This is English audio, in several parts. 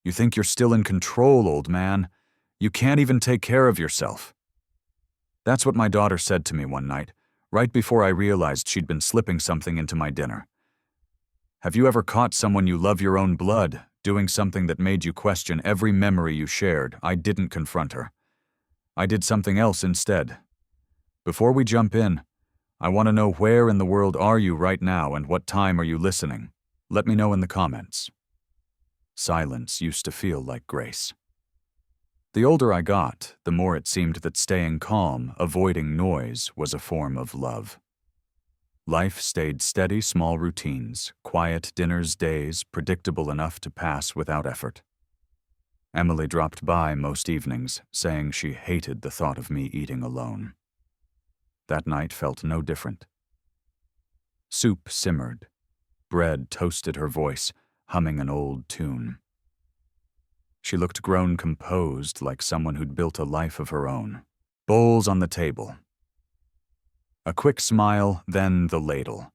You think you're still in control, old man. You can't even take care of yourself. That's what my daughter said to me one night, right before I realized she'd been slipping something into my dinner. Have you ever caught someone you love your own blood doing something that made you question every memory you shared? I didn't confront her. I did something else instead. Before we jump in, I want to know where in the world are you right now and what time are you listening? Let me know in the comments. Silence used to feel like grace. The older I got, the more it seemed that staying calm, avoiding noise, was a form of love. Life stayed steady, small routines, quiet dinners, days, predictable enough to pass without effort. Emily dropped by most evenings, saying she hated the thought of me eating alone. That night felt no different. Soup simmered. Bread toasted her voice, humming an old tune. She looked grown, composed, like someone who'd built a life of her own. Bowls on the table. A quick smile, then the ladle.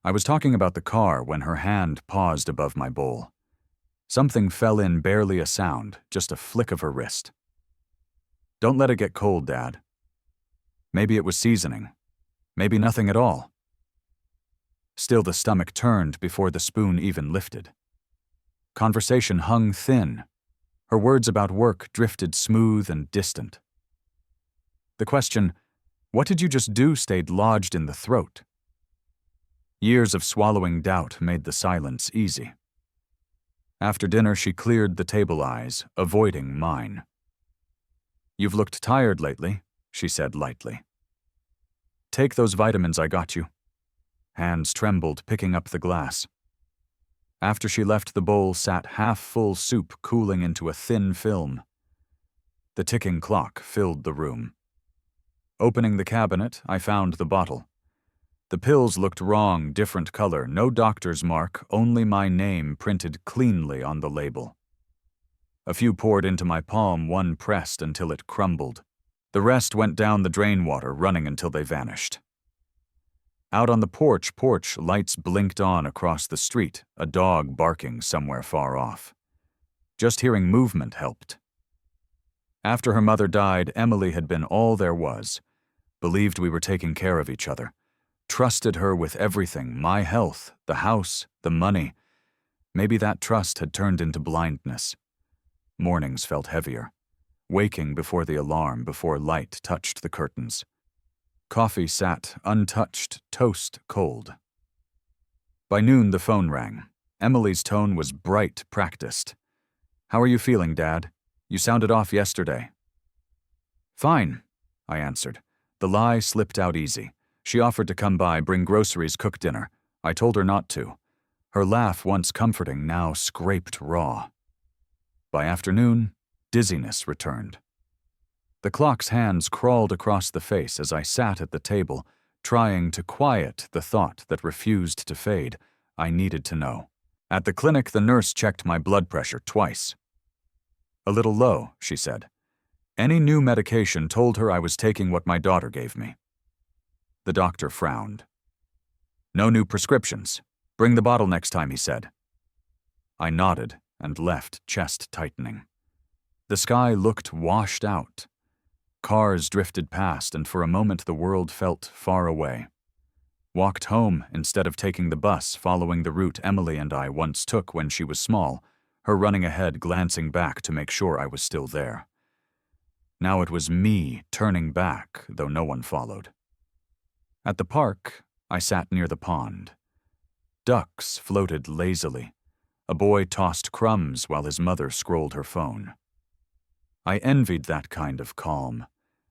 I was talking about the car when her hand paused above my bowl. Something fell in, barely a sound, just a flick of her wrist. Don't let it get cold, Dad. Maybe it was seasoning. Maybe nothing at all. Still, the stomach turned before the spoon even lifted. Conversation hung thin. Her words about work drifted smooth and distant. The question, "What did you just do?" stayed lodged in the throat. Years of swallowing doubt made the silence easy. After dinner, she cleared the table eyes, avoiding mine. "You've looked tired lately," she said lightly. "Take those vitamins I got you." Hands trembled, picking up the glass. After she left, the bowl sat half-full, soup cooling into a thin film. The ticking clock filled the room. Opening the cabinet, I found the bottle. The pills looked wrong, different color, no doctor's mark, only my name printed cleanly on the label. A few poured into my palm, one pressed until it crumbled. The rest went down the drain water, running until they vanished. Out on the porch, lights blinked on across the street, a dog barking somewhere far off. Just hearing movement helped. After her mother died, Emily had been all there was. Believed we were taking care of each other. Trusted her with everything, my health, the house, the money. Maybe that trust had turned into blindness. Mornings felt heavier. Waking before the alarm, before light touched the curtains. Coffee sat untouched, toast cold. By noon, the phone rang. Emily's tone was bright, practiced. "How are you feeling, Dad? You sounded off yesterday." "Fine," I answered. The lie slipped out easy. She offered to come by, bring groceries, cook dinner. I told her not to. Her laugh, once comforting, now scraped raw. By afternoon, dizziness returned. The clock's hands crawled across the face as I sat at the table, trying to quiet the thought that refused to fade. I needed to know. At the clinic, the nurse checked my blood pressure twice. "A little low," she said. Any new medication told her I was taking what my daughter gave me. The doctor frowned. "No new prescriptions. Bring the bottle next time," he said. I nodded and left, chest tightening. The sky looked washed out. Cars drifted past, and for a moment the world felt far away. Walked home instead of taking the bus, following the route Emily and I once took when she was small, her running ahead, glancing back to make sure I was still there. Now it was me turning back, though no one followed. At the park, I sat near the pond. Ducks floated lazily. A boy tossed crumbs while his mother scrolled her phone. I envied that kind of calm,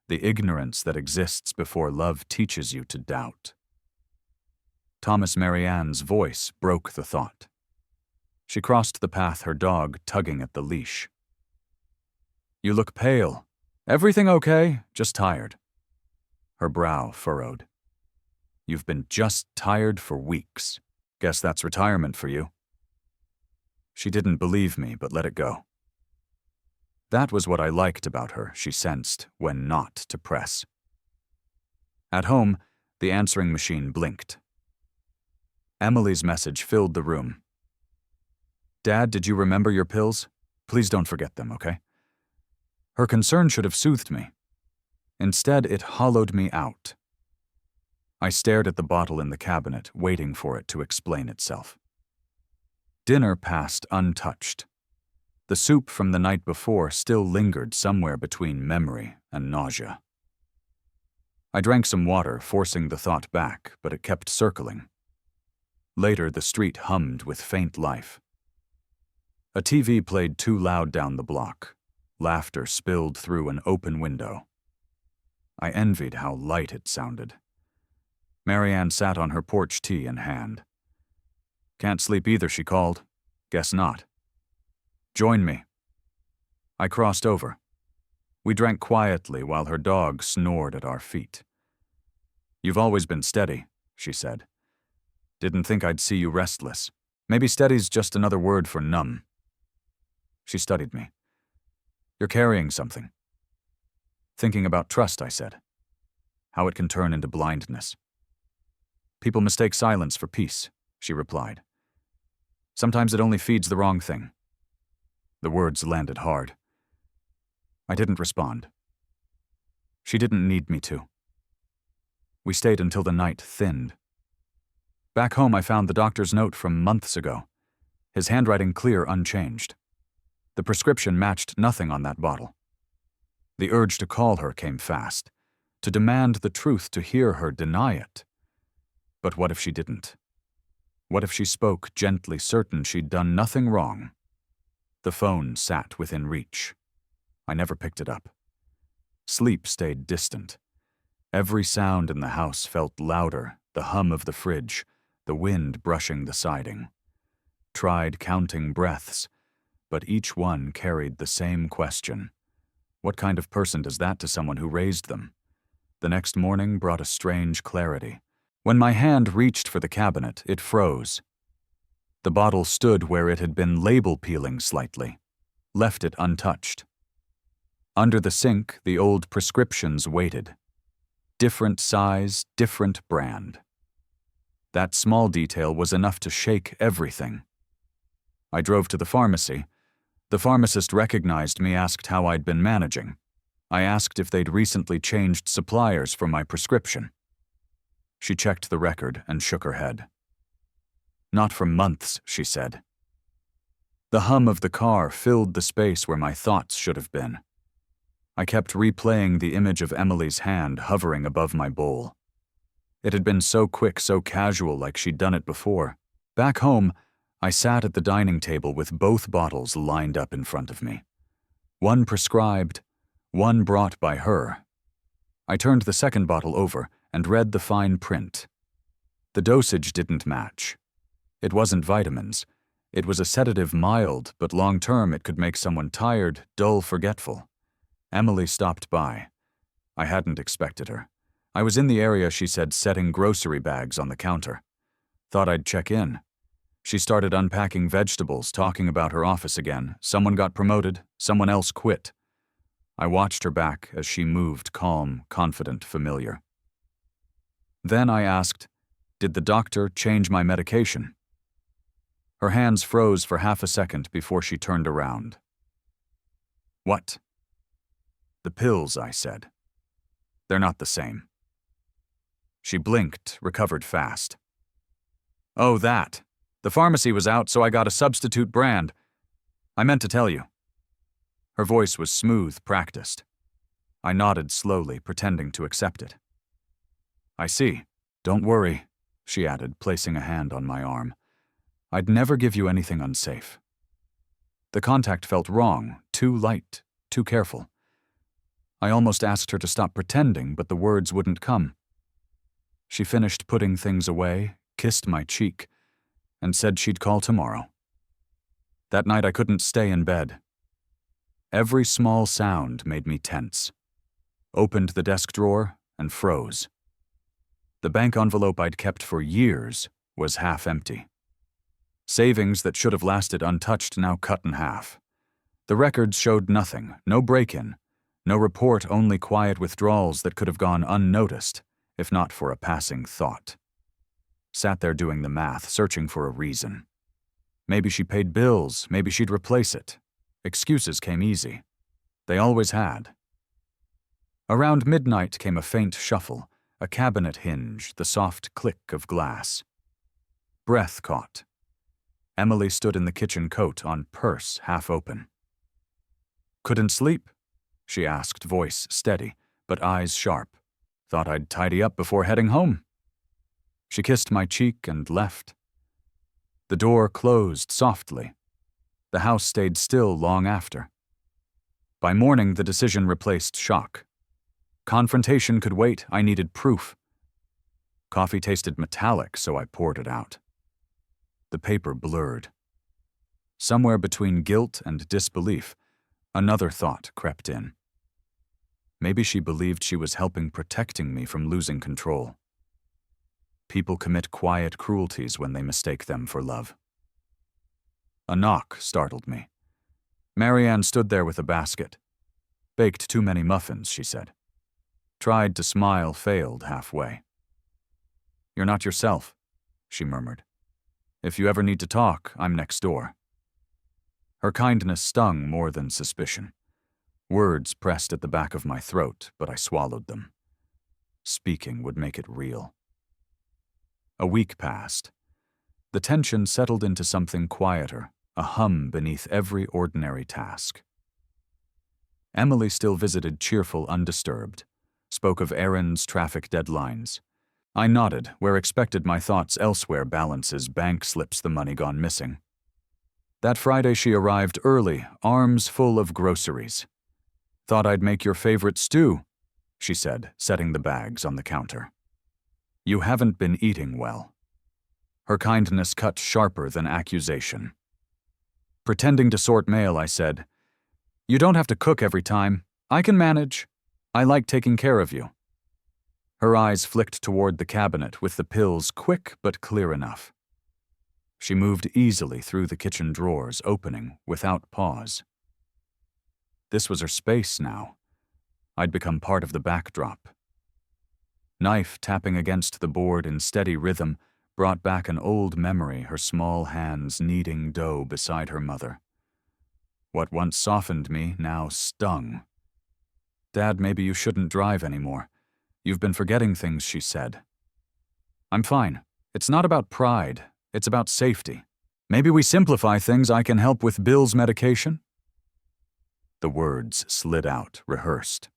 the ignorance that exists before love teaches you to doubt. Thomas Marianne's voice broke the thought. She crossed the path, her dog tugging at the leash. "You look pale. Everything okay? Just tired." Her brow furrowed. "You've been just tired for weeks. Guess that's retirement for you." She didn't believe me, but let it go. That was what I liked about her, she sensed, when not to press. At home, the answering machine blinked. Emily's message filled the room. "Dad, did you remember your pills? Please don't forget them, okay? Her concern should have soothed me. Instead, it hollowed me out. I stared at the bottle in the cabinet, waiting for it to explain itself. Dinner passed untouched. The soup from the night before still lingered somewhere between memory and nausea. I drank some water, forcing the thought back, but it kept circling. Later, the street hummed with faint life. A TV played too loud down the block. Laughter spilled through an open window. I envied how light it sounded. Marianne sat on her porch, tea in hand. Can't sleep either, she called. Guess not. Join me. I crossed over. We drank quietly while her dog snored at our feet. You've always been steady, she said. Didn't think I'd see you restless. Maybe steady's just another word for numb. She studied me. You're carrying something. Thinking about trust, I said. How it can turn into blindness. People mistake silence for peace, she replied. Sometimes it only feeds the wrong thing. The words landed hard. I didn't respond. She didn't need me to. We stayed until the night thinned. Back home, I found the doctor's note from months ago, his handwriting clear, unchanged. The prescription matched nothing on that bottle. The urge to call her came fast, to demand the truth, to hear her deny it. But what if she didn't? What if she spoke gently, certain she'd done nothing wrong? The phone sat within reach. I never picked it up. Sleep stayed distant. Every sound in the house felt louder, the hum of the fridge, the wind brushing the siding. Tried counting breaths, but each one carried the same question. What kind of person does that to someone who raised them? The next morning brought a strange clarity. When my hand reached for the cabinet, it froze. The bottle stood where it had been label peeling slightly, left it untouched. Under the sink, the old prescriptions waited. Different size, different brand. That small detail was enough to shake everything. I drove to the pharmacy. The pharmacist recognized me, asked how I'd been managing. I asked if they'd recently changed suppliers for my prescription. She checked the record and shook her head. Not for months, she said. The hum of the car filled the space where my thoughts should have been. I kept replaying the image of Emily's hand hovering above my bowl. It had been so quick, so casual, like she'd done it before. Back home, I sat at the dining table with both bottles lined up in front of me. One prescribed, one brought by her. I turned the second bottle over and read the fine print. The dosage didn't match. It wasn't vitamins. It was a sedative, mild, but long-term it could make someone tired, dull, forgetful. Emily stopped by. I hadn't expected her. I was in the area, she said, setting grocery bags on the counter. Thought I'd check in. She started unpacking vegetables, talking about her office again. Someone got promoted, someone else quit. I watched her back as she moved, calm, confident, familiar. Then I asked, did the doctor change my medication? Her hands froze for half a second before she turned around. What? The pills, I said. They're not the same. She blinked, recovered fast. Oh, that. The pharmacy was out, so I got a substitute brand. I meant to tell you. Her voice was smooth, practiced. I nodded slowly, pretending to accept it. I see. Don't worry, she added, placing a hand on my arm. I'd never give you anything unsafe. The contact felt wrong, too light, too careful. I almost asked her to stop pretending, but the words wouldn't come. She finished putting things away, kissed my cheek, and said she'd call tomorrow. That night I couldn't stay in bed. Every small sound made me tense. Opened the desk drawer and froze. The bank envelope I'd kept for years was half empty. Savings that should have lasted untouched now cut in half. The records showed nothing, no break-in, no report, only quiet withdrawals that could have gone unnoticed, if not for a passing thought. Sat there doing the math, searching for a reason. Maybe she paid bills, maybe she'd replace it. Excuses came easy. They always had. Around midnight came a faint shuffle, a cabinet hinge, the soft click of glass. Breath caught. Emily stood in the kitchen coat on purse half open. "Couldn't sleep?" she asked, voice steady, but eyes sharp. "Thought I'd tidy up before heading home." She kissed my cheek and left. The door closed softly. The house stayed still long after. By morning, the decision replaced shock. Confrontation could wait. I needed proof. Coffee tasted metallic, so I poured it out. The paper blurred. Somewhere between guilt and disbelief, another thought crept in. Maybe she believed she was helping protecting me from losing control. People commit quiet cruelties when they mistake them for love. A knock startled me. Marianne stood there with a basket. "Baked too many muffins," she said. Tried to smile, failed halfway. "You're not yourself," she murmured. "If you ever need to talk, I'm next door." Her kindness stung more than suspicion. Words pressed at the back of my throat, but I swallowed them. Speaking would make it real. A week passed. The tension settled into something quieter, a hum beneath every ordinary task. Emily still visited cheerful, undisturbed, spoke of errands, traffic deadlines. I nodded, where expected my thoughts elsewhere, balances, bank slips, the money gone missing. That Friday she arrived early, arms full of groceries. "Thought I'd make your favorite stew," she said, setting the bags on the counter. "You haven't been eating well." Her kindness cut sharper than accusation. Pretending to sort mail, I said, "You don't have to cook every time. I can manage. I like taking care of you." Her eyes flicked toward the cabinet with the pills quick but clear enough. She moved easily through the kitchen drawers, opening without pause. This was her space now. I'd become part of the backdrop. Knife tapping against the board in steady rhythm brought back an old memory, her small hands kneading dough beside her mother. What once softened me now stung. "Dad, maybe you shouldn't drive anymore. You've been forgetting things," she said. "I'm fine. It's not about pride. It's about safety. Maybe we simplify things. I can help with Bill's medication." The words slid out, rehearsed.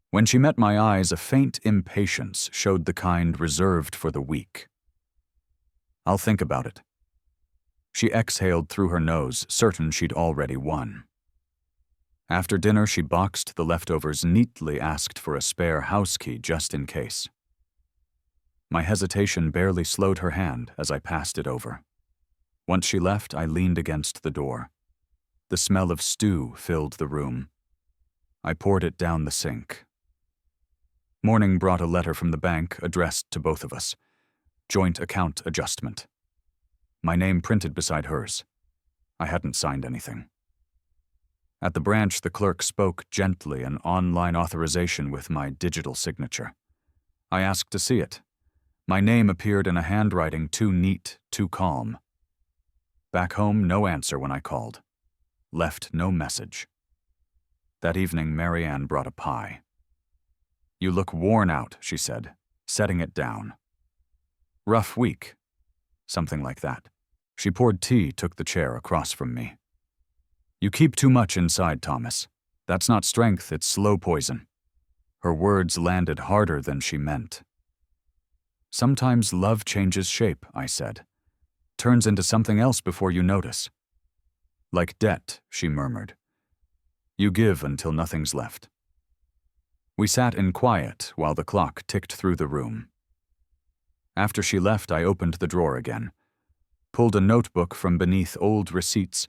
When she met my eyes, a faint impatience showed, the kind reserved for the weak. "I'll think about it." She exhaled through her nose, certain she'd already won. After dinner, she boxed the leftovers neatly, asked for a spare house key just in case. My hesitation barely slowed her hand as I passed it over. Once she left, I leaned against the door. The smell of stew filled the room. I poured it down the sink. Morning brought a letter from the bank addressed to both of us. Joint account adjustment. My name printed beside hers. I hadn't signed anything. At the branch, the clerk spoke gently, an online authorization with my digital signature. I asked to see it. My name appeared in a handwriting too neat, too calm. Back home, no answer when I called. Left no message. That evening, Marianne brought a pie. "You look worn out," she said, setting it down. "Rough week." Something like that. She poured tea, took the chair across from me. "You keep too much inside, Thomas. That's not strength, it's slow poison." Her words landed harder than she meant. "Sometimes love changes shape," I said. "Turns into something else before you notice." "Like debt," she murmured. "You give until nothing's left." We sat in quiet while the clock ticked through the room. After she left, I opened the drawer again, pulled a notebook from beneath old receipts,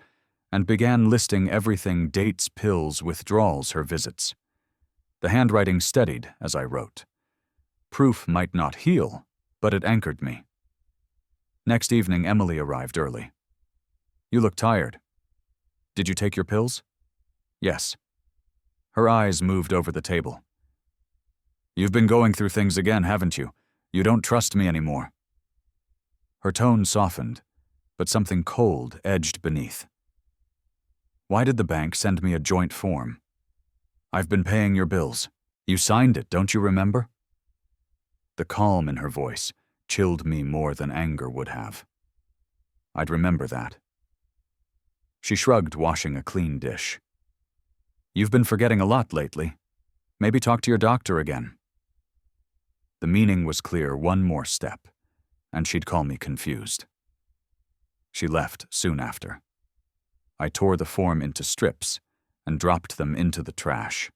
and began listing everything: dates, pills, withdrawals, her visits. The handwriting steadied as I wrote. Proof might not heal, but it anchored me. Next evening, Emily arrived early. "You look tired. Did you take your pills?" "Yes." Her eyes moved over the table. "You've been going through things again, haven't you? You don't trust me anymore." Her tone softened, but something cold edged beneath. Why did the bank send me a joint form? I've been paying your bills. You signed it, don't you remember? The calm in her voice chilled me more than anger would have. I'd remember that. She shrugged, washing a clean dish. You've been forgetting a lot lately. Maybe talk to your doctor again. The meaning was clear, one more step, and she'd call me confused. She left soon after. I tore the form into strips and dropped them into the trash.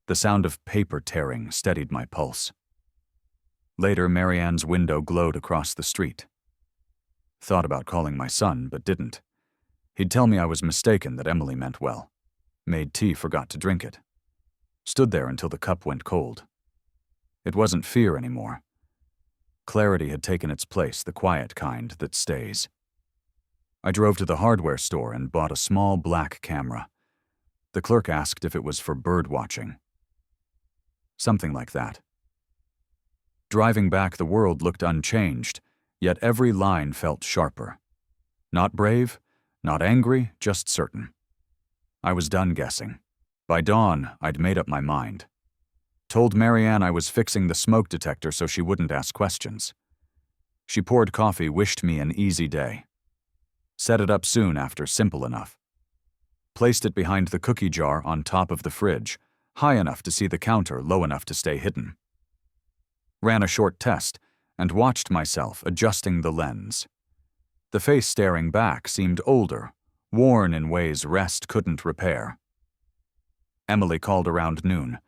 The sound of paper tearing steadied my pulse. Later, Marianne's window glowed across the street. Thought about calling my son, but didn't. He'd tell me I was mistaken, that Emily meant well. Made tea, forgot to drink it. Stood there until the cup went cold. It wasn't fear anymore. Clarity had taken its place, the quiet kind that stays. I drove to the hardware store and bought a small black camera. The clerk asked if it was for bird watching. Something like that. Driving back, the world looked unchanged, yet every line felt sharper. Not brave, not angry, just certain. I was done guessing. By dawn, I'd made up my mind. Told Marianne I was fixing the smoke detector so she wouldn't ask questions. She poured coffee, wished me an easy day. Set it up soon after, simple enough. Placed it behind the cookie jar on top of the fridge, high enough to see the counter, low enough to stay hidden. Ran a short test and watched myself adjusting the lens. The face staring back seemed older, worn in ways rest couldn't repair. Emily called around noon.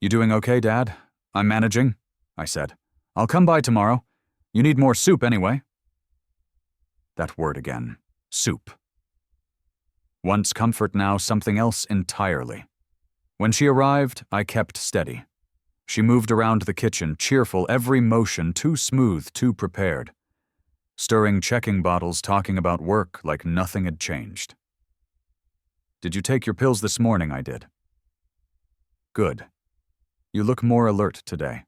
You doing okay, Dad? I'm managing, I said. I'll come by tomorrow. You need more soup anyway. That word again. Soup. Once comfort, now something else entirely. When she arrived, I kept steady. She moved around the kitchen, cheerful, every motion too smooth, too prepared. Stirring checking bottles, talking about work like nothing had changed. Did you take your pills this morning? I did. Good. You look more alert today.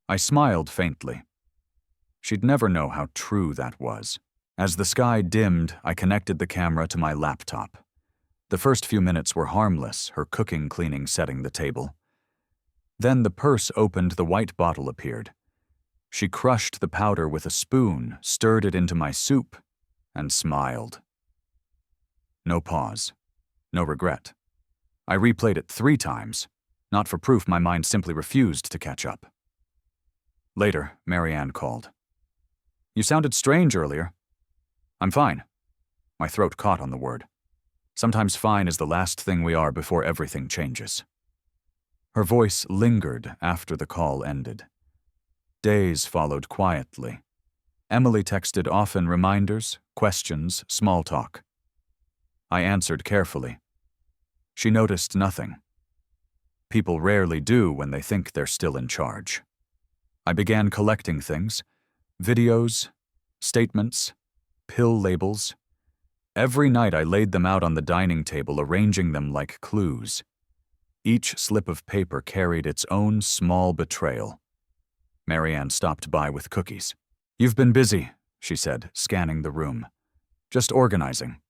I smiled faintly. She'd never know how true that was. As the sky dimmed, I connected the camera to my laptop. The first few minutes were harmless, her cooking, cleaning, setting the table. Then the purse opened, the white bottle appeared. She crushed the powder with a spoon, stirred it into my soup, and smiled. No pause. No regret. I replayed it 3 times. Not for proof, my mind simply refused to catch up. Later, Marianne called. You sounded strange earlier. I'm fine. My throat caught on the word. Sometimes fine is the last thing we are before everything changes. Her voice lingered after the call ended. Days followed quietly. Emily texted often, reminders, questions, small talk. I answered carefully. She noticed nothing. People rarely do when they think they're still in charge. I began collecting things. Videos, statements, pill labels. Every night I laid them out on the dining table, arranging them like clues. Each slip of paper carried its own small betrayal. Marianne stopped by with cookies. You've been busy, she said, scanning the room. Just organizing.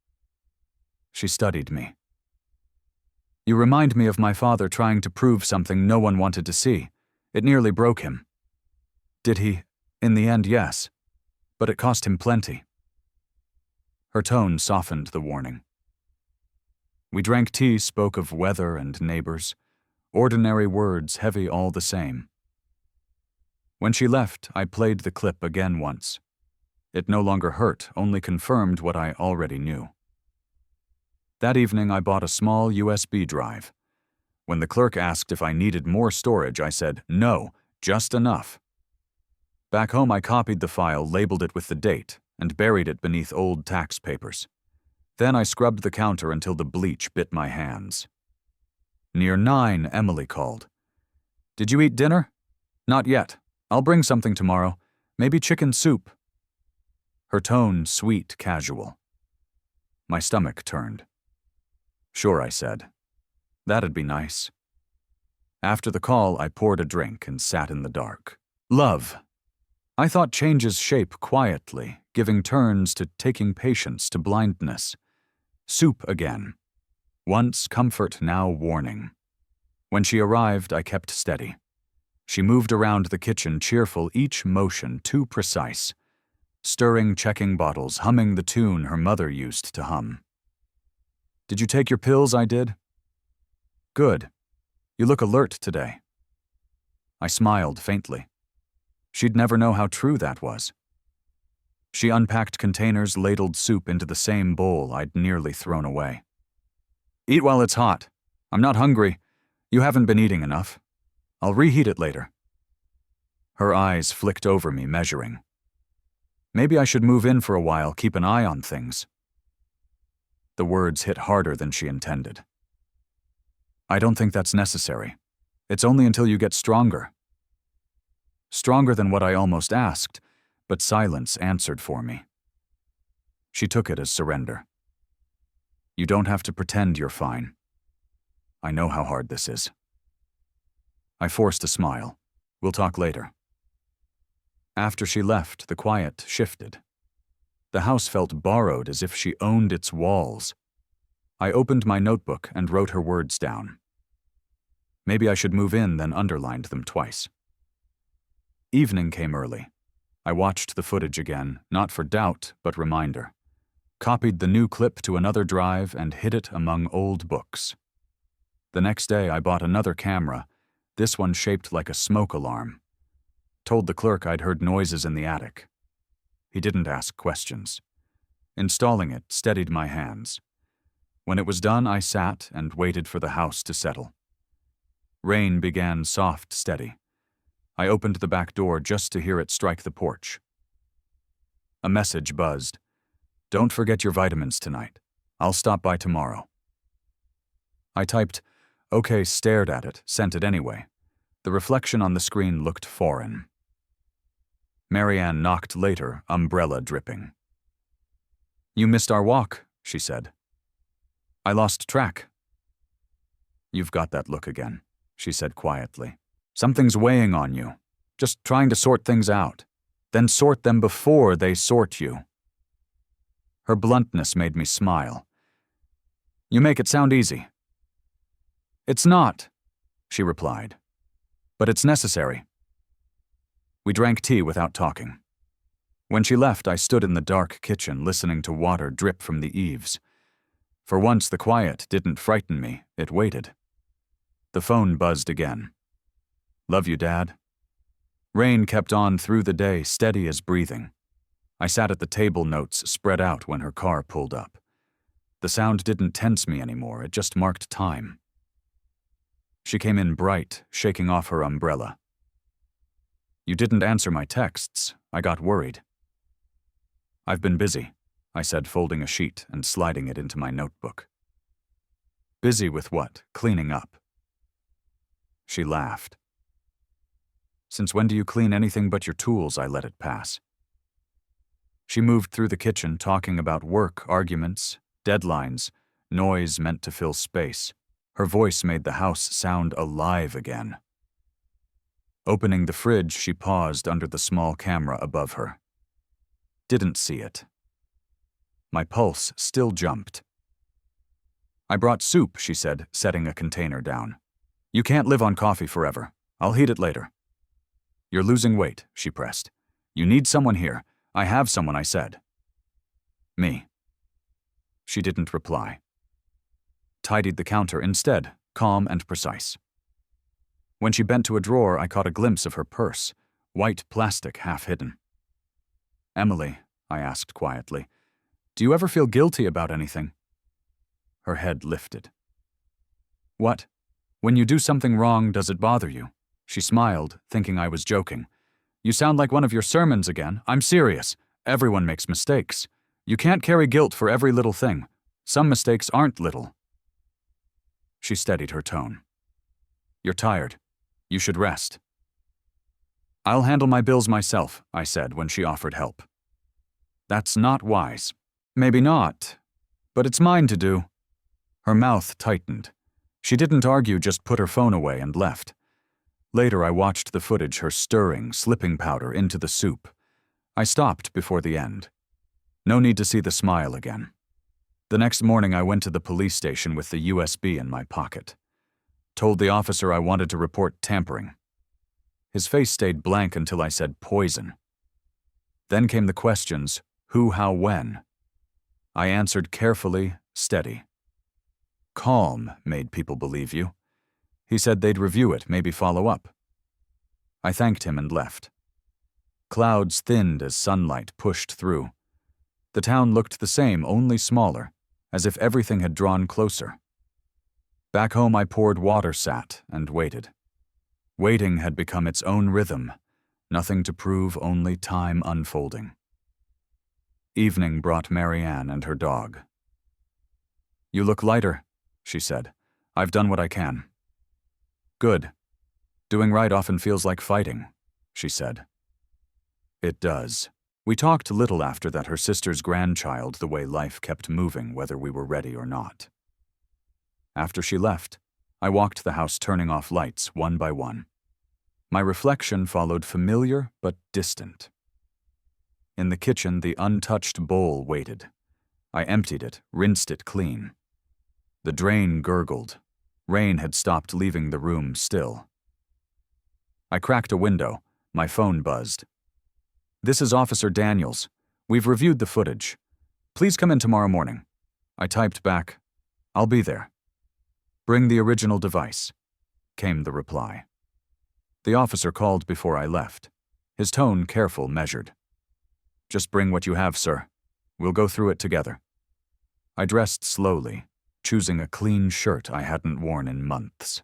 She studied me. You remind me of my father trying to prove something no one wanted to see. It nearly broke him. Did he? In the end, yes. But it cost him plenty. Her tone softened the warning. We drank tea, spoke of weather and neighbors. Ordinary words, heavy all the same. When she left, I played the clip again once. It no longer hurt, only confirmed what I already knew. That evening, I bought a small USB drive. When the clerk asked if I needed more storage, I said, no, just enough. Back home, I copied the file, labeled it with the date, and buried it beneath old tax papers. Then I scrubbed the counter until the bleach bit my hands. Near 9, Emily called. Did you eat dinner? Not yet. I'll bring something tomorrow. Maybe chicken soup. Her tone sweet, casual. My stomach turned. Sure, I said. That'd be nice. After the call, I poured a drink and sat in the dark. Love. I thought changes shape quietly, giving turns to taking patience to blindness. Soup again. Once comfort, now warning. When she arrived, I kept steady. She moved around the kitchen, cheerful, each motion too precise. Stirring, checking bottles, humming the tune her mother used to hum. "Did you take your pills?" I did. "Good. You look alert today." I smiled faintly. She'd never know how true that was. She unpacked containers, ladled soup into the same bowl I'd nearly thrown away. "Eat while it's hot. I'm not hungry. You haven't been eating enough. I'll reheat it later." Her eyes flicked over me, measuring. Maybe I should move in for a while, keep an eye on things. The words hit harder than she intended. "I don't think that's necessary. It's only until you get stronger." Stronger than what I almost asked, but silence answered for me. She took it as surrender. "You don't have to pretend you're fine. I know how hard this is." I forced a smile. "We'll talk later." After she left, the quiet shifted. The house felt borrowed, as if she owned its walls. I opened my notebook and wrote her words down. Maybe I should move in, then underlined them twice. Evening came early. I watched the footage again, not for doubt, but reminder. Copied the new clip to another drive and hid it among old books. The next day I bought another camera, this one shaped like a smoke alarm. Told the clerk I'd heard noises in the attic. He didn't ask questions. Installing it steadied my hands. When it was done, I sat and waited for the house to settle. Rain began soft, steady. I opened the back door just to hear it strike the porch. A message buzzed. "Don't forget your vitamins tonight. I'll stop by tomorrow." I typed, "Okay," stared at it, sent it anyway. The reflection on the screen looked foreign. Marianne knocked later, umbrella dripping. "You missed our walk," she said. "I lost track." "You've got that look again," she said quietly. "Something's weighing on you, just trying to sort things out. Then sort them before they sort you." Her bluntness made me smile. "You make it sound easy." "It's not," she replied. "But it's necessary." We drank tea without talking. When she left, I stood in the dark kitchen listening to water drip from the eaves. For once, the quiet didn't frighten me, it waited. The phone buzzed again. "Love you, Dad." Rain kept on through the day, steady as breathing. I sat at the table, notes spread out when her car pulled up. The sound didn't tense me anymore, it just marked time. She came in bright, shaking off her umbrella. "You didn't answer my texts. I got worried." "I've been busy," I said, folding a sheet and sliding it into my notebook. "Busy with what? Cleaning up?" She laughed. "Since when do you clean anything but your tools?" I let it pass. She moved through the kitchen, talking about work, arguments, deadlines, noise meant to fill space. Her voice made the house sound alive again. Opening the fridge, she paused under the small camera above her. Didn't see it. My pulse still jumped. "I brought soup," she said, setting a container down. "You can't live on coffee forever. I'll heat it later." "You're losing weight," she pressed. "You need someone here. I have someone," I said. "Me." She didn't reply. Tidied the counter instead, calm and precise. When she bent to a drawer, I caught a glimpse of her purse, white plastic half hidden. "Emily," I asked quietly, "do you ever feel guilty about anything?" Her head lifted. "What? When you do something wrong, does it bother you?" She smiled, thinking I was joking. "You sound like one of your sermons again. I'm serious. Everyone makes mistakes. You can't carry guilt for every little thing. Some mistakes aren't little." She steadied her tone. "You're tired. You should rest." "I'll handle my bills myself," I said when she offered help. "That's not wise." "Maybe not, but it's mine to do." Her mouth tightened. She didn't argue, just put her phone away and left. Later, I watched the footage, her stirring, slipping powder into the soup. I stopped before the end. No need to see the smile again. The next morning I went to the police station with the USB in my pocket. Told the officer I wanted to report tampering. His face stayed blank until I said poison. Then came the questions, who, how, when. I answered carefully, steady. Calm made people believe you. He said they'd review it, maybe follow up. I thanked him and left. Clouds thinned as sunlight pushed through. The town looked the same, only smaller, as if everything had drawn closer. Back home I poured water, sat, and waited. Waiting had become its own rhythm, nothing to prove, only time unfolding. Evening brought Marianne and her dog. "You look lighter," she said. "I've done what I can." "Good. Doing right often feels like fighting," she said. It does. We talked little after that, her sister's grandchild, the way life kept moving, whether we were ready or not. After she left, I walked the house, turning off lights one by one. My reflection followed, familiar but distant. In the kitchen, the untouched bowl waited. I emptied it, rinsed it clean. The drain gurgled. Rain had stopped leaving the room still. I cracked a window. My phone buzzed. "This is Officer Daniels. We've reviewed the footage. Please come in tomorrow morning." I typed back, "I'll be there." "Bring the original device," came the reply. The officer called before I left. His tone careful, measured. "Just bring what you have, sir. We'll go through it together." I dressed slowly, choosing a clean shirt I hadn't worn in months.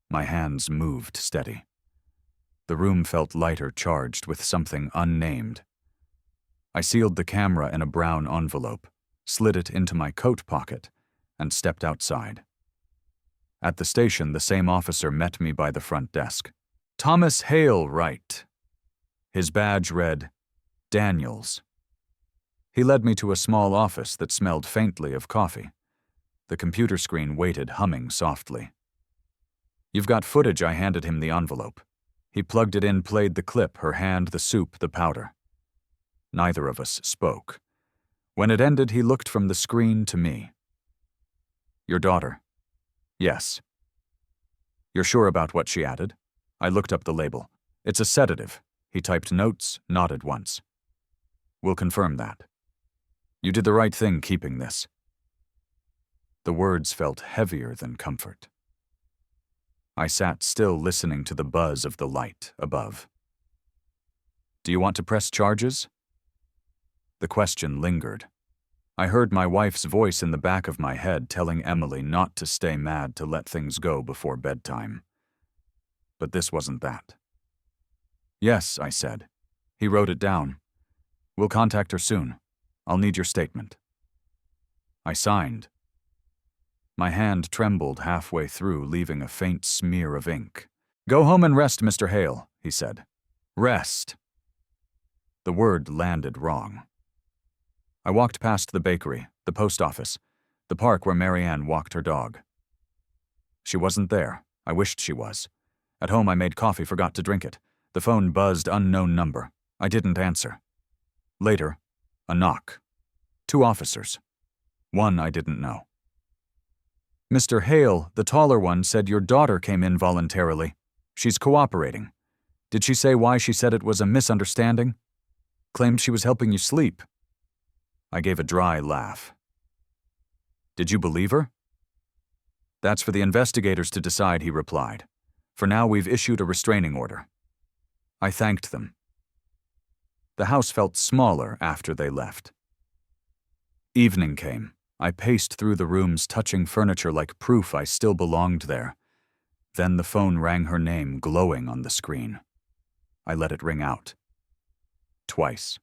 My hands moved steady. The room felt lighter, charged with something unnamed. I sealed the camera in a brown envelope, slid it into my coat pocket, and stepped outside. At the station, the same officer met me by the front desk. "Thomas Hale, right?" His badge read, "Daniels." He led me to a small office that smelled faintly of coffee. The computer screen waited, humming softly. "You've got footage," I handed him the envelope. He plugged it in, played the clip, her hand, the soup, the powder. Neither of us spoke. When it ended, he looked from the screen to me. "Your daughter?" "Yes." "You're sure about what she added?" I looked up the label. "It's a sedative." He typed notes, nodded once. "We'll confirm that." "You did the right thing keeping this." The words felt heavier than comfort. I sat still, listening to the buzz of the light above. "Do you want to press charges?" The question lingered. I heard my wife's voice in the back of my head telling Emily not to stay mad, to let things go before bedtime. But this wasn't that. "Yes," I said. He wrote it down. "We'll contact her soon. I'll need your statement." I signed. My hand trembled halfway through, leaving a faint smear of ink. "Go home and rest, Mr. Hale," he said. "Rest." The word landed wrong. I walked past the bakery, the post office, the park where Marianne walked her dog. She wasn't there. I wished she was. At home I made coffee, forgot to drink it. The phone buzzed, unknown number. I didn't answer. Later, a knock. 2 officers. One I didn't know. "Mr. Hale, the taller one, said your daughter came in voluntarily. She's cooperating. Did she say why? She said it was a misunderstanding. Claimed she was helping you sleep." I gave a dry laugh. "Did you believe her?" "That's for the investigators to decide," he replied. "For now, we've issued a restraining order." I thanked them. The house felt smaller after they left. Evening came. I paced through the rooms, touching furniture like proof I still belonged there. Then the phone rang, her name glowing on the screen. I let it ring out. Twice.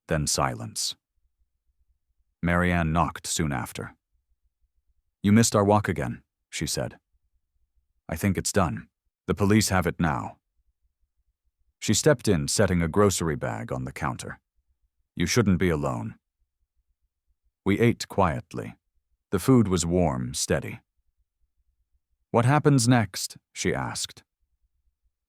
Then silence. Marianne knocked soon after. "You missed our walk again," she said. "I think it's done. The police have it now." She stepped in, setting a grocery bag on the counter. "You shouldn't be alone." We ate quietly. The food was warm, steady. "What happens next?" she asked.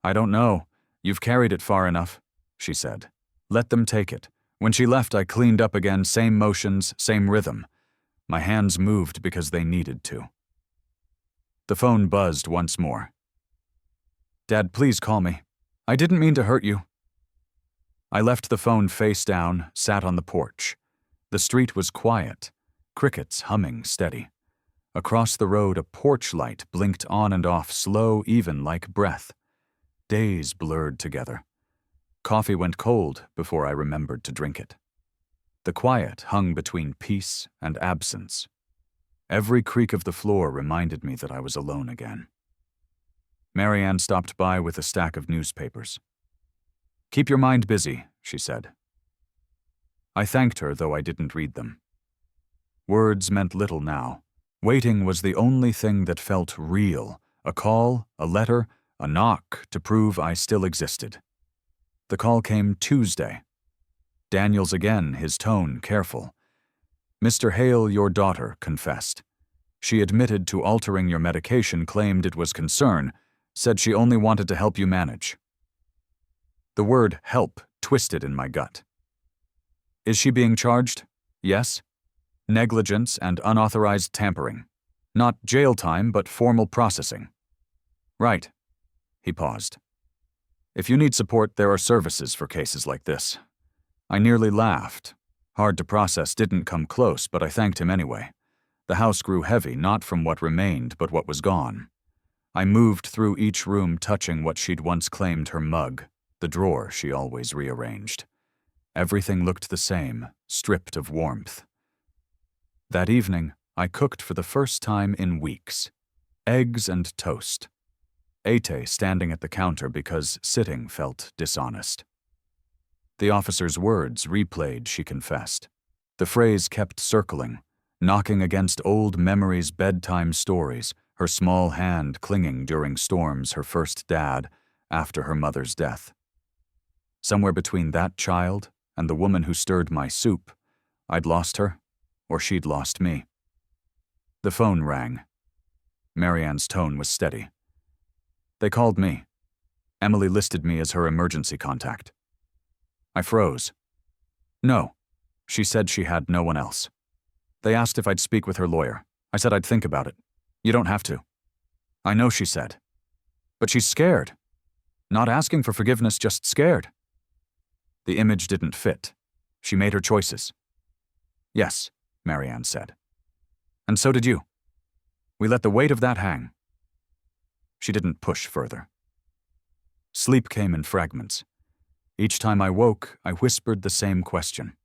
"I don't know. You've carried it far enough," she said. "Let them take it. When she left, I cleaned up again, same motions, same rhythm. My hands moved because they needed to. The phone buzzed once more. "Dad, please call me. I didn't mean to hurt you." I left the phone face down, sat on the porch. The street was quiet, crickets humming steady. Across the road, a porch light blinked on and off, slow, even like breath. Days blurred together. Coffee went cold before I remembered to drink it. The quiet hung between peace and absence. Every creak of the floor reminded me that I was alone again. Marianne stopped by with a stack of newspapers. "Keep your mind busy," she said. I thanked her, though I didn't read them. Words meant little now. Waiting was the only thing that felt real, a call, a letter, a knock to prove I still existed. The call came Tuesday. Daniels again, his tone careful. "Mr. Hale, your daughter, confessed. She admitted to altering your medication, claimed it was concern, said she only wanted to help you manage." The word help twisted in my gut. "Is she being charged?" "Yes." "Negligence and unauthorized tampering. Not jail time, but formal processing." "Right." He paused. "If you need support, there are services for cases like this." I nearly laughed. Hard to process didn't come close, but I thanked him anyway. The house grew heavy, not from what remained, but what was gone. I moved through each room, touching what she'd once claimed her mug, the drawer she always rearranged. Everything looked the same, stripped of warmth. That evening, I cooked for the first time in weeks. Eggs and toast. Ate standing at the counter because sitting felt dishonest. The officer's words replayed, she confessed. The phrase kept circling, knocking against old memories, bedtime stories, her small hand clinging during storms, her first dad, after her mother's death. Somewhere between that child and the woman who stirred my soup, I'd lost her, or she'd lost me. The phone rang. Marianne's tone was steady. "They called me. Emily listed me as her emergency contact." I froze. "No." She said she had no one else. "They asked if I'd speak with her lawyer. I said I'd think about it. You don't have to." "I know," she said. "But she's scared. Not asking for forgiveness, just scared." The image didn't fit. She made her choices. "Yes," Marianne said. "And so did you. We let the weight of that hang." She didn't push further. Sleep came in fragments. Each time I woke, I whispered the same question.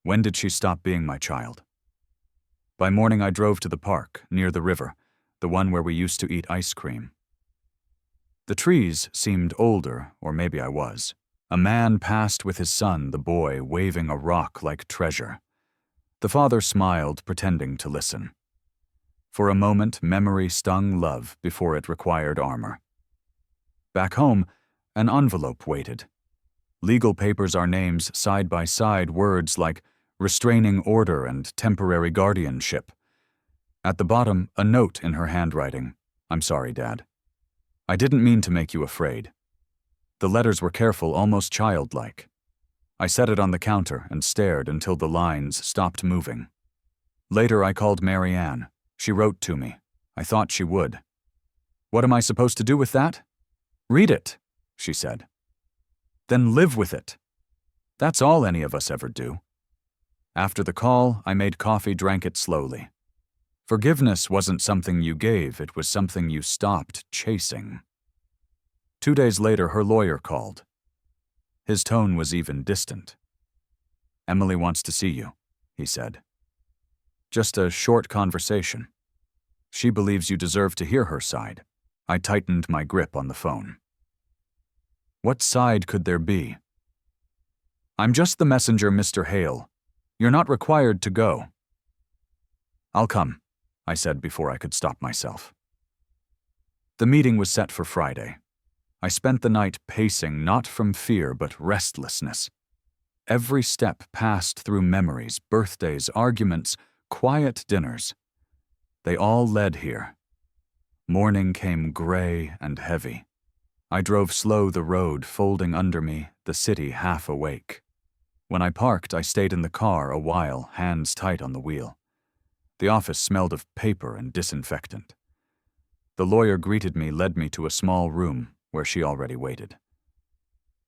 When did she stop being my child? By morning, I drove to the park, near the river, the one where we used to eat ice cream. The trees seemed older, or maybe I was. A man passed with his son, the boy, waving a rock like treasure. The father smiled, pretending to listen. For a moment, memory stung love before it required armor. Back home, an envelope waited. Legal papers, our names side by side, words like restraining order and temporary guardianship. At the bottom, a note in her handwriting. "I'm sorry, Dad. I didn't mean to make you afraid." The letters were careful, almost childlike. I set it on the counter and stared until the lines stopped moving. Later, I called Marianne. She wrote to me. I thought she would. "What am I supposed to do with that?" "Read it," she said. "Then live with it." That's all any of us ever do. After the call, I made coffee, drank it slowly. Forgiveness wasn't something you gave, it was something you stopped chasing. 2 days later, her lawyer called. His tone was even distant. "Emily wants to see you," he said. "Just a short conversation. She believes you deserve to hear her side." I tightened my grip on the phone. What side could there be? "I'm just the messenger, Mr. Hale. You're not required to go." "I'll come," I said before I could stop myself. The meeting was set for Friday. I spent the night pacing, not from fear but restlessness. Every step passed through memories, birthdays, arguments, quiet dinners. They all led here. Morning came gray and heavy. I drove slow the road, folding under me, the city half awake. When I parked, I stayed in the car a while, hands tight on the wheel. The office smelled of paper and disinfectant. The lawyer greeted me, led me to a small room where she already waited.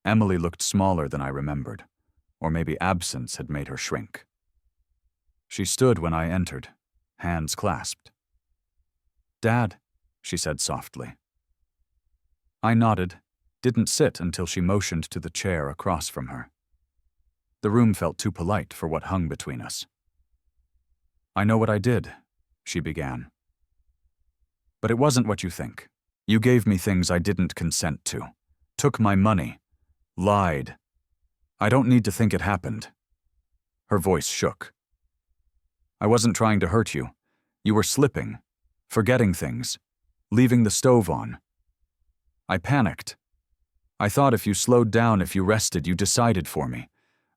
Emily looked smaller than I remembered, or maybe absence had made her shrink. She stood when I entered, hands clasped. "Dad," she said softly. I nodded, didn't sit until she motioned to the chair across from her. The room felt too polite for what hung between us. "I know what I did," she began. "But it wasn't what you think. You gave me things I didn't consent to, took my money, lied. I don't need to think it happened." Her voice shook. "I wasn't trying to hurt you. You were slipping, forgetting things, leaving the stove on. I panicked. I thought if you slowed down, if you rested, you decided for me.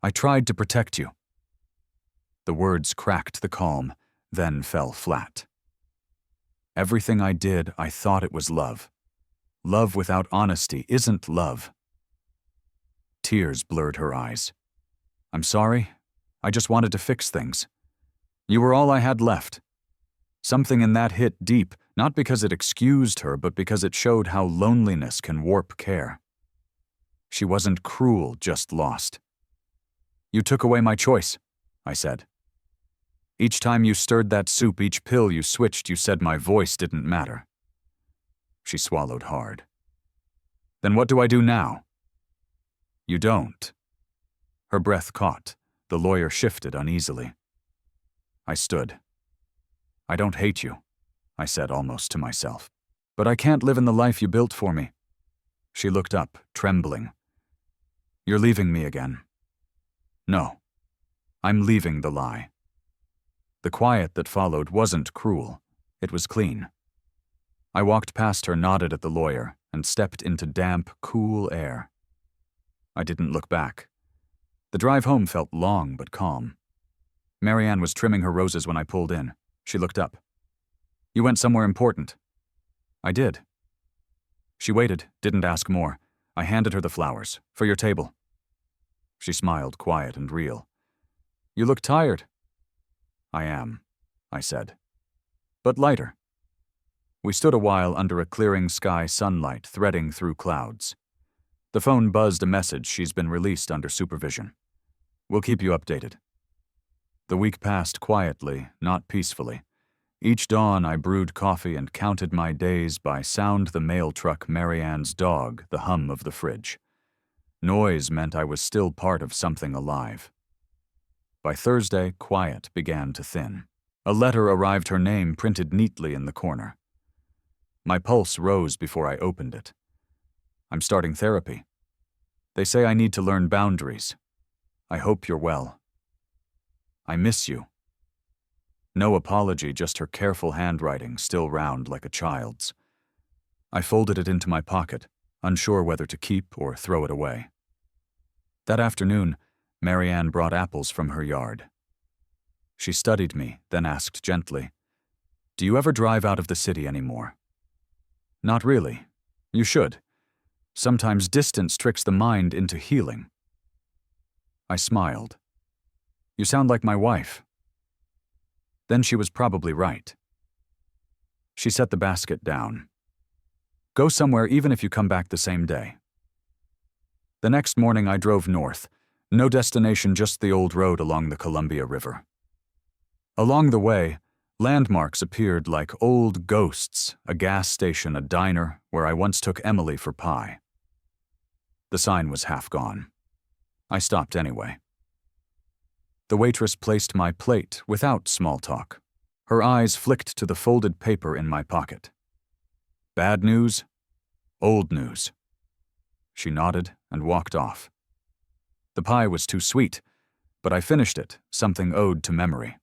I tried to protect you." The words cracked the calm, then fell flat. Everything I did, I thought it was love. Love without honesty isn't love. Tears blurred her eyes. "I'm sorry. I just wanted to fix things. You were all I had left." Something in that hit deep, not because it excused her, but because it showed how loneliness can warp care. She wasn't cruel, just lost. "You took away my choice," I said. "Each time you stirred that soup, each pill you switched, you said my voice didn't matter." She swallowed hard. "Then what do I do now?" "You don't." Her breath caught. The lawyer shifted uneasily. I stood. "I don't hate you," I said almost to myself. "But I can't live in the life you built for me." She looked up, trembling. "You're leaving me again." "No. I'm leaving the lie." The quiet that followed wasn't cruel. It was clean. I walked past her, nodded at the lawyer, and stepped into damp, cool air. I didn't look back. The drive home felt long but calm. Marianne was trimming her roses when I pulled in. She looked up. "You went somewhere important." "I did." She waited, didn't ask more. I handed her the flowers. "For your table." She smiled, quiet and real. "You look tired." "I am," I said. "But lighter." We stood a while under a clearing sky, sunlight threading through clouds. The phone buzzed a message: "She's been released under supervision. We'll keep you updated." The week passed quietly, not peacefully. Each dawn I brewed coffee and counted my days by sound the mail truck, Marianne's dog, the hum of the fridge. Noise meant I was still part of something alive. By Thursday, quiet began to thin. A letter arrived, her name printed neatly in the corner. My pulse rose before I opened it. "I'm starting therapy. They say I need to learn boundaries. I hope you're well. I miss you." No apology, just her careful handwriting, still round like a child's. I folded it into my pocket, unsure whether to keep or throw it away. That afternoon, Marianne brought apples from her yard. She studied me, then asked gently, "Do you ever drive out of the city anymore?" "Not really. You should. Sometimes distance tricks the mind into healing." I smiled. "You sound like my wife." Then she was probably right. She set the basket down. "Go somewhere even if you come back the same day." The next morning I drove north. No destination, just the old road along the Columbia River. Along the way, landmarks appeared like old ghosts: a gas station, a diner where I once took Emily for pie. The sign was half gone. I stopped anyway. The waitress placed my plate without small talk. Her eyes flicked to the folded paper in my pocket. "Bad news? Old news." She nodded and walked off. The pie was too sweet, but I finished it, something owed to memory.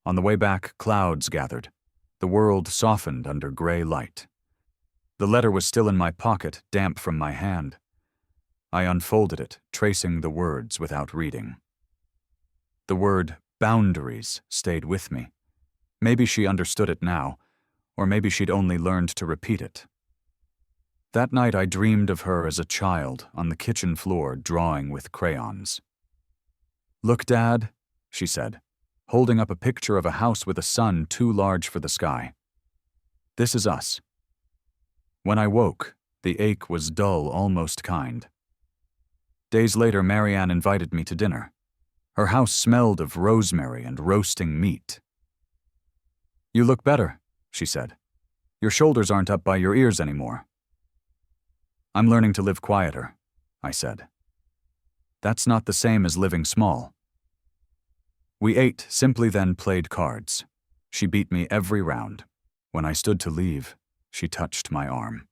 On the way back, clouds gathered. The world softened under gray light. The letter was still in my pocket, damp from my hand. I unfolded it, tracing the words without reading. The word boundaries stayed with me. Maybe she understood it now, or maybe she'd only learned to repeat it. That night I dreamed of her as a child on the kitchen floor drawing with crayons. "Look, Dad," she said, holding up a picture of a house with a sun too large for the sky. "This is us." When I woke, the ache was dull, almost kind. Days later, Marianne invited me to dinner. Her house smelled of rosemary and roasting meat. "You look better," she said. "Your shoulders aren't up by your ears anymore." "I'm learning to live quieter," I said. "That's not the same as living small." We ate, simply then played cards. She beat me every round. When I stood to leave, she touched my arm.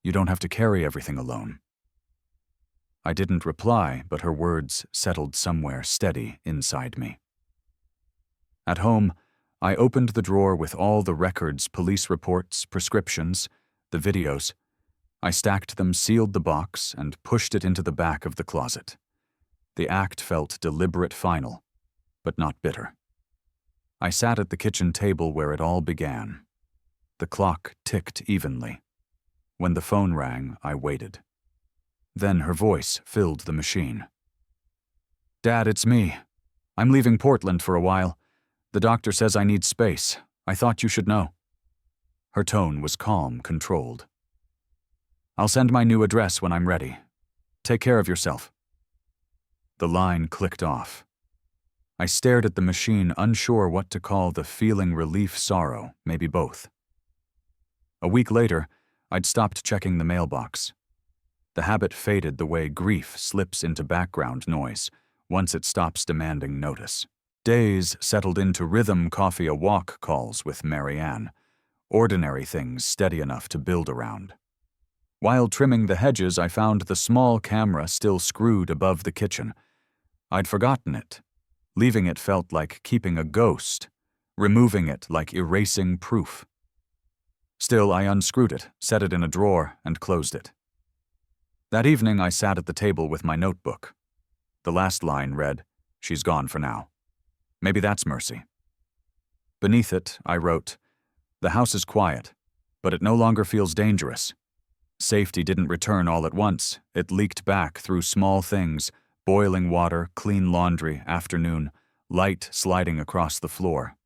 "You don't have to carry everything alone." I didn't reply, but her words settled somewhere steady inside me. At home, I opened the drawer with all the records, police reports, prescriptions, the videos. I stacked them, sealed the box, and pushed it into the back of the closet. The act felt deliberate, final, but not bitter. I sat at the kitchen table where it all began. The clock ticked evenly. When the phone rang, I waited. Then her voice filled the machine. "Dad, it's me. I'm leaving Portland for a while. The doctor says I need space. I thought you should know." Her tone was calm, controlled. "I'll send my new address when I'm ready. Take care of yourself." The line clicked off. I stared at the machine, unsure what to call the feeling: relief, sorrow, maybe both. A week later, I'd stopped checking the mailbox. The habit faded the way grief slips into background noise once it stops demanding notice. Days settled into rhythm: coffee, a walk, calls with Marianne. Ordinary things steady enough to build around. While trimming the hedges, I found the small camera still screwed above the kitchen. I'd forgotten it. Leaving it felt like keeping a ghost, removing it like erasing proof. Still, I unscrewed it, set it in a drawer, and closed it. That evening, I sat at the table with my notebook. The last line read, "She's gone for now. Maybe that's mercy." Beneath it, I wrote, "The house is quiet, but it no longer feels dangerous." Safety didn't return all at once. It leaked back through small things: boiling water, clean laundry, afternoon, light sliding across the floor.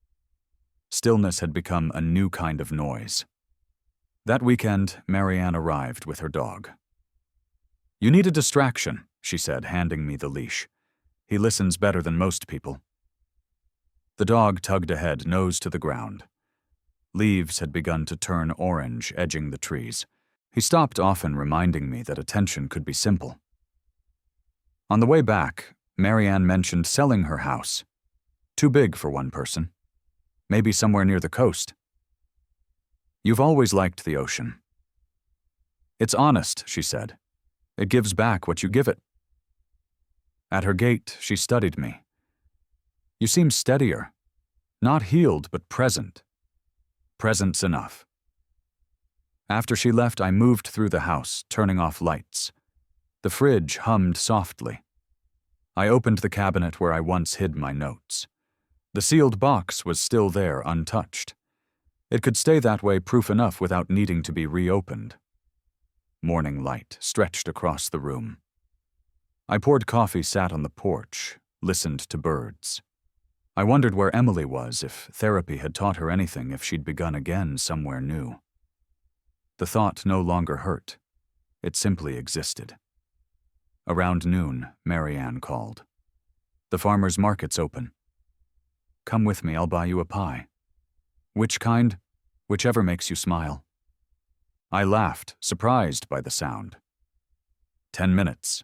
Stillness had become a new kind of noise. That weekend, Marianne arrived with her dog. "You need a distraction," she said, handing me the leash. "He listens better than most people." The dog tugged ahead, nose to the ground. Leaves had begun to turn orange, edging the trees. He stopped often, reminding me that attention could be simple. On the way back, Marianne mentioned selling her house. Too big for one person. Maybe somewhere near the coast. "You've always liked the ocean." "It's honest," she said. "It gives back what you give it." At her gate, she studied me. "You seem steadier. Not healed, but present. Present's enough." After she left, I moved through the house, turning off lights. The fridge hummed softly. I opened the cabinet where I once hid my notes. The sealed box was still there, untouched. It could stay that way, proof enough, without needing to be reopened. Morning light stretched across the room. I poured coffee, sat on the porch, listened to birds. I wondered where Emily was, if therapy had taught her anything, if she'd begun again somewhere new. The thought no longer hurt. It simply existed. Around noon, Marianne called. "The farmer's market's open. Come with me, I'll buy you a pie." "Which kind?" "Whichever makes you smile." I laughed, surprised by the sound. 10 minutes.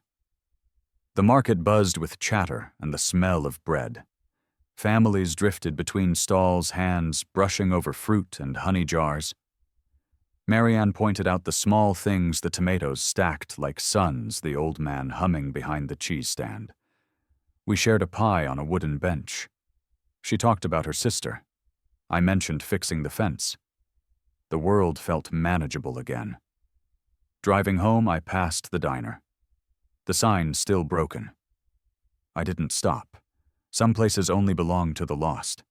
The market buzzed with chatter and the smell of bread. Families drifted between stalls, hands brushing over fruit and honey jars. Marianne pointed out the small things: the tomatoes stacked like suns, the old man humming behind the cheese stand. We shared a pie on a wooden bench. She talked about her sister. I mentioned fixing the fence. The world felt manageable again. Driving home, I passed the diner. The sign still broken. I didn't stop. Some places only belong to the lost.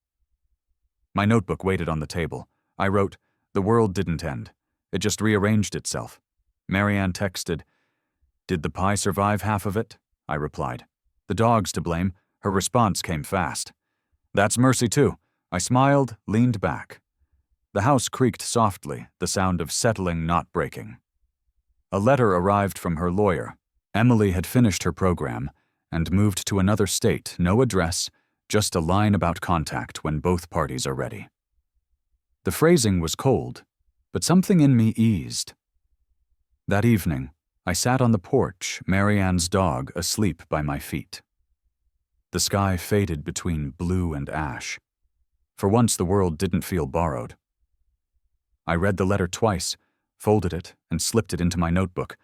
My notebook waited on the table. I wrote, "The world didn't end. It just rearranged itself." Marianne texted, "Did the pie survive half of it?" I replied, The dog's to blame. Her response came fast. That's mercy too. I smiled, leaned back. The house creaked softly, the sound of settling not breaking. A letter arrived from her lawyer. Emily had finished her program and moved to another state, no address, just a line about contact when both parties are ready. The phrasing was cold, but something in me eased. That evening, I sat on the porch, Marianne's dog asleep by my feet. The sky faded between blue and ash. For once, the world didn't feel borrowed. I read the letter twice, folded it, and slipped it into my notebook,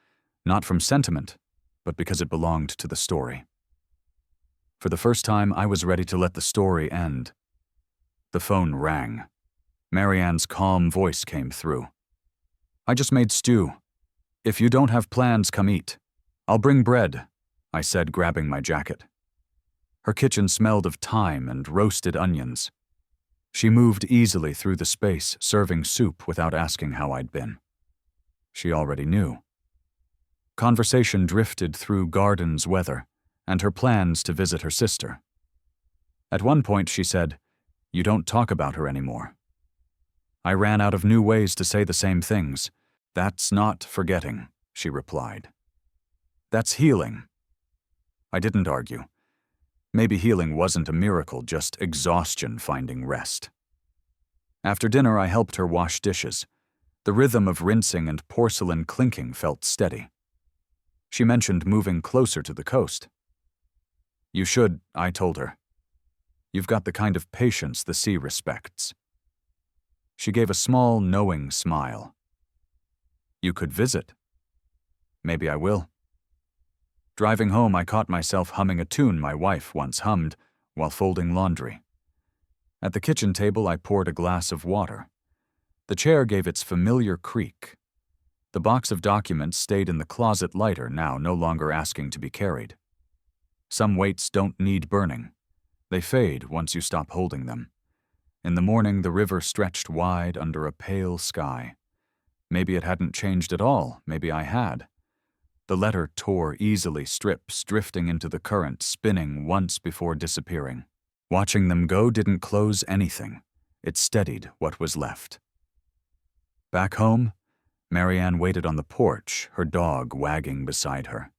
not from sentiment, but because it belonged to the story. For the first time, I was ready to let the story end. The phone rang. Marianne's calm voice came through. I just made stew. If you don't have plans, come eat. I'll bring bread, I said, grabbing my jacket. Her kitchen smelled of thyme and roasted onions. She moved easily through the space, serving soup without asking how I'd been. She already knew. Conversation drifted through Garden's weather and her plans to visit her sister. At one point she said, "You don't talk about her anymore." I ran out of new ways to say the same things. "That's not forgetting," she replied. "That's healing." I didn't argue. Maybe healing wasn't a miracle, just exhaustion finding rest. After dinner, I helped her wash dishes. The rhythm of rinsing and porcelain clinking felt steady. She mentioned moving closer to the coast. "You should," I told her. "You've got the kind of patience the sea respects." She gave a small, knowing smile. "You could visit." "Maybe I will." Driving home, I caught myself humming a tune my wife once hummed while folding laundry. At the kitchen table, I poured a glass of water. The chair gave its familiar creak. The box of documents stayed in the closet lighter, now no longer asking to be carried. Some weights don't need burning. They fade once you stop holding them. In the morning, the river stretched wide under a pale sky. Maybe it hadn't changed at all. Maybe I had. The letter tore easily, strips drifting into the current, spinning once before disappearing. Watching them go didn't close anything. It steadied what was left. Back home, Marianne waited on the porch, her dog wagging beside her.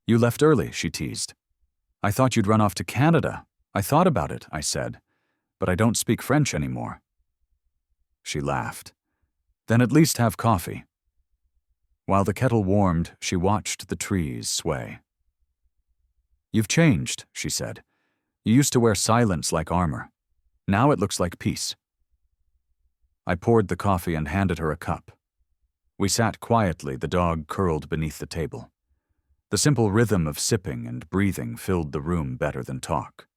"You left early," she teased. "I thought you'd run off to Canada." "I thought about it," I said, "but I don't speak French anymore." She laughed. "Then at least have coffee." While the kettle warmed, she watched the trees sway. "You've changed," she said. "You used to wear silence like armor. Now it looks like peace." I poured the coffee and handed her a cup. We sat quietly, the dog curled beneath the table. The simple rhythm of sipping and breathing filled the room better than talk.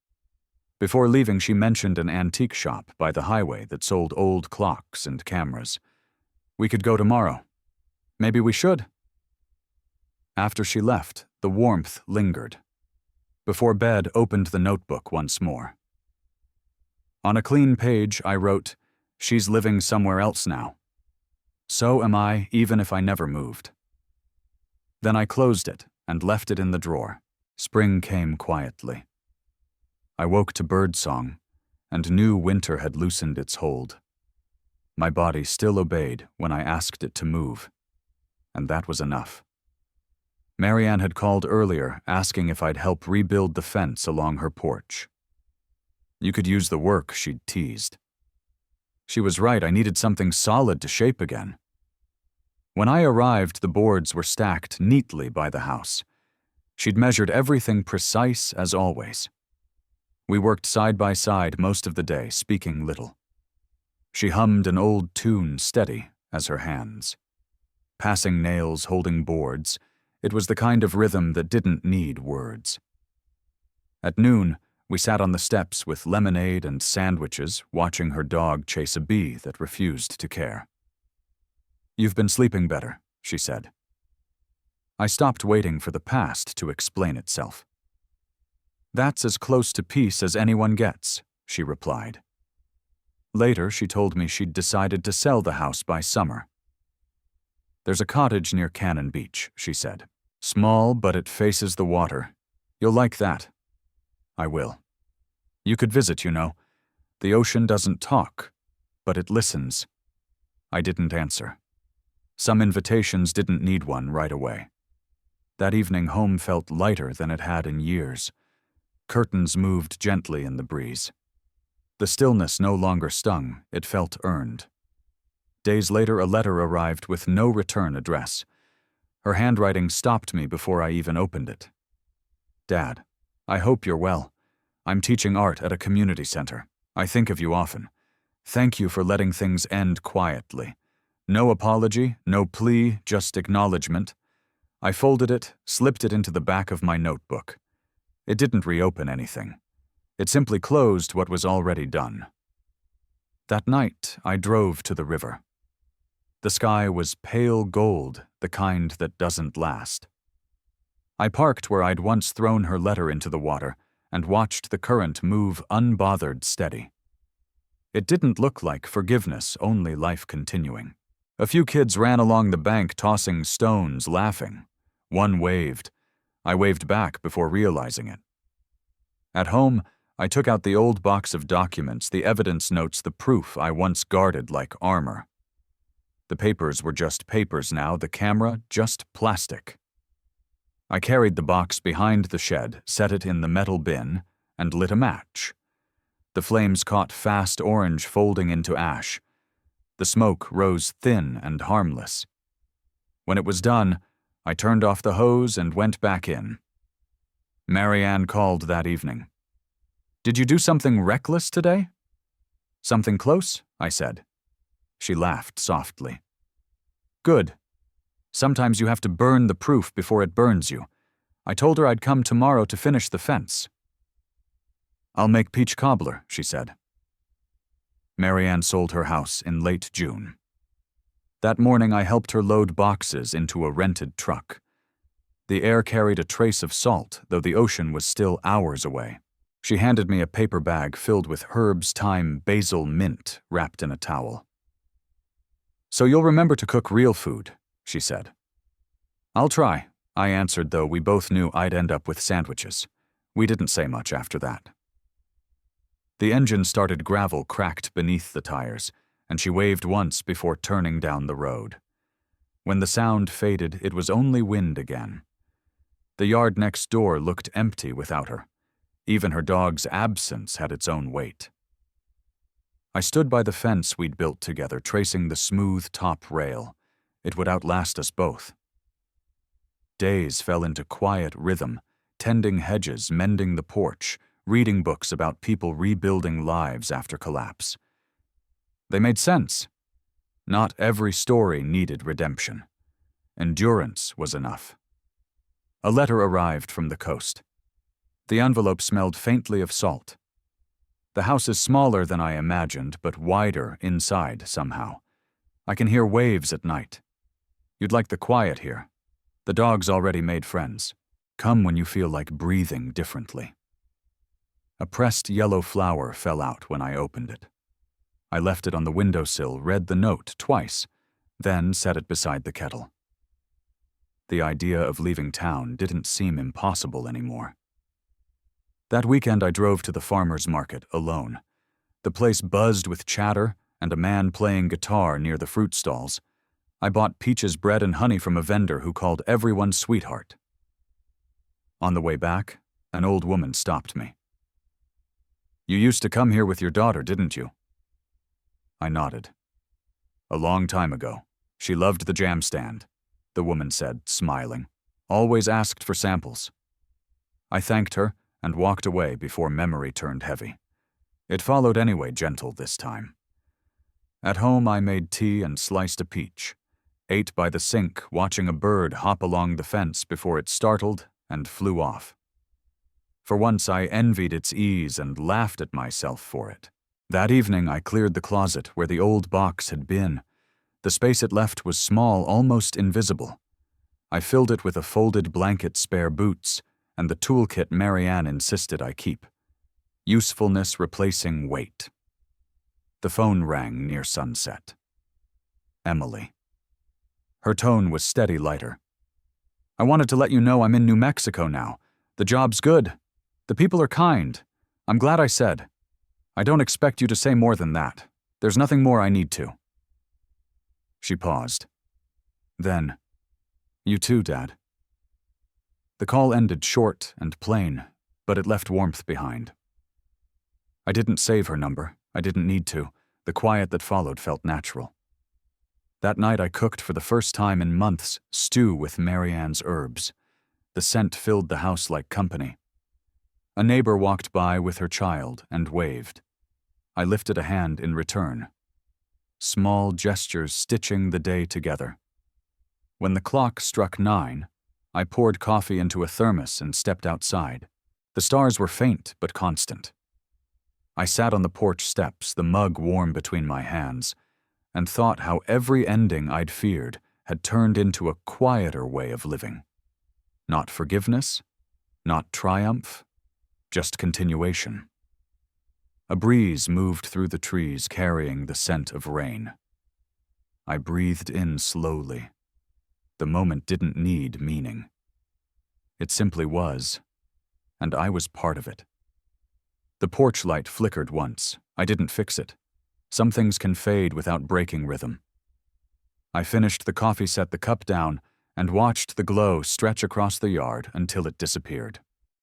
Before leaving, she mentioned an antique shop by the highway that sold old clocks and cameras. "We could go tomorrow." "Maybe we should." After she left, the warmth lingered. Before bed, opened the notebook once more. On a clean page, I wrote, "She's living somewhere else now. So am I, even if I never moved." Then I closed it and left it in the drawer. Spring came quietly. I woke to birdsong, and knew winter had loosened its hold. My body still obeyed when I asked it to move, and that was enough. Marianne had called earlier, asking if I'd help rebuild the fence along her porch. "You could use the work," she'd teased. She was right, I needed something solid to shape again. When I arrived, the boards were stacked neatly by the house. She'd measured everything precise as always. We worked side by side most of the day, speaking little. She hummed an old tune steady as her hands. Passing nails, holding boards, it was the kind of rhythm that didn't need words. At noon, we sat on the steps with lemonade and sandwiches, watching her dog chase a bee that refused to care. "You've been sleeping better," she said. I stopped waiting for the past to explain itself. "That's as close to peace as anyone gets," she replied. Later, she told me she'd decided to sell the house by summer. "There's a cottage near Cannon Beach," she said. "Small, but it faces the water. You'll like that. I will. You could visit, you know. The ocean doesn't talk, but it listens. I didn't answer. Some invitations didn't need one right away. That evening home felt lighter than it had in years. Curtains moved gently in the breeze. The stillness no longer stung, it felt earned. Days later, a letter arrived with no return address. Her handwriting stopped me before I even opened it. Dad, I hope you're well. I'm teaching art at a community center. I think of you often. Thank you for letting things end quietly. No apology, no plea, just acknowledgement. I folded it, slipped it into the back of my notebook. It didn't reopen anything. It simply closed what was already done. That night, I drove to the river. The sky was pale gold, the kind that doesn't last. I parked where I'd once thrown her letter into the water and watched the current move unbothered steady. It didn't look like forgiveness, only life continuing. A few kids ran along the bank tossing stones, laughing. One waved. I waved back before realizing it. At home, I took out the old box of documents, the evidence notes, the proof I once guarded like armor. The papers were just papers now, the camera just plastic. I carried the box behind the shed, set it in the metal bin, and lit a match. The flames caught fast orange, folding into ash. The smoke rose thin and harmless. When it was done, I turned off the hose and went back in. Marianne called that evening. "Did you do something reckless today?" "Something close?" I said. She laughed softly. "Good. Sometimes you have to burn the proof before it burns you. I told her I'd come tomorrow to finish the fence." "I'll make peach cobbler," she said. Marianne sold her house in late June. That morning I helped her load boxes into a rented truck. The air carried a trace of salt, though the ocean was still hours away. She handed me a paper bag filled with herbs, thyme, basil, mint, wrapped in a towel. "So you'll remember to cook real food," she said. "I'll try," I answered, though we both knew I'd end up with sandwiches. We didn't say much after that. The engine started, gravel cracked beneath the tires, and she waved once before turning down the road. When the sound faded, it was only wind again. The yard next door looked empty without her. Even her dog's absence had its own weight. I stood by the fence we'd built together, tracing the smooth top rail. It would outlast us both. Days fell into quiet rhythm, tending hedges, mending the porch, reading books about people rebuilding lives after collapse. They made sense. Not every story needed redemption. Endurance was enough. A letter arrived from the coast. The envelope smelled faintly of salt. The house is smaller than I imagined, but wider inside somehow. I can hear waves at night. You'd like the quiet here. The dog's already made friends. Come when you feel like breathing differently. A pressed yellow flower fell out when I opened it. I left it on the windowsill, read the note twice, then set it beside the kettle. The idea of leaving town didn't seem impossible anymore. That weekend I drove to the farmer's market alone. The place buzzed with chatter and a man playing guitar near the fruit stalls. I bought Peach's bread and honey from a vendor who called everyone sweetheart. On the way back, an old woman stopped me. "You used to come here with your daughter, didn't you?" I nodded. "A long time ago. She loved the jam stand," the woman said, smiling. "Always asked for samples." I thanked her and walked away before memory turned heavy. It followed anyway, gentle this time. At home, I made tea and sliced a peach, ate by the sink, watching a bird hop along the fence before it startled and flew off. For once, I envied its ease and laughed at myself for it. That evening, I cleared the closet where the old box had been. The space it left was small, almost invisible. I filled it with a folded blanket, spare boots, and the toolkit Marianne insisted I keep. Usefulness replacing weight. The phone rang near sunset. Emily. Her tone was steady, lighter. "I wanted to let you know I'm in New Mexico now. The job's good. The people are kind. I'm glad I said. I don't expect you to say more than that. There's nothing more I need to. She paused. Then, you too, Dad. The call ended short and plain, but it left warmth behind. I didn't save her number. I didn't need to. The quiet that followed felt natural. That night I cooked for the first time in months stew with Marianne's herbs. The scent filled the house like company. A neighbor walked by with her child and waved. I lifted a hand in return. Small gestures stitching the day together. When the clock struck 9, I poured coffee into a thermos and stepped outside. The stars were faint but constant. I sat on the porch steps, the mug warm between my hands, and thought how every ending I'd feared had turned into a quieter way of living. Not forgiveness, not triumph, just continuation. A breeze moved through the trees carrying the scent of rain. I breathed in slowly. The moment didn't need meaning. It simply was, and I was part of it. The porch light flickered once. I didn't fix it. Some things can fade without breaking rhythm. I finished the coffee, set the cup down, and watched the glow stretch across the yard until it disappeared.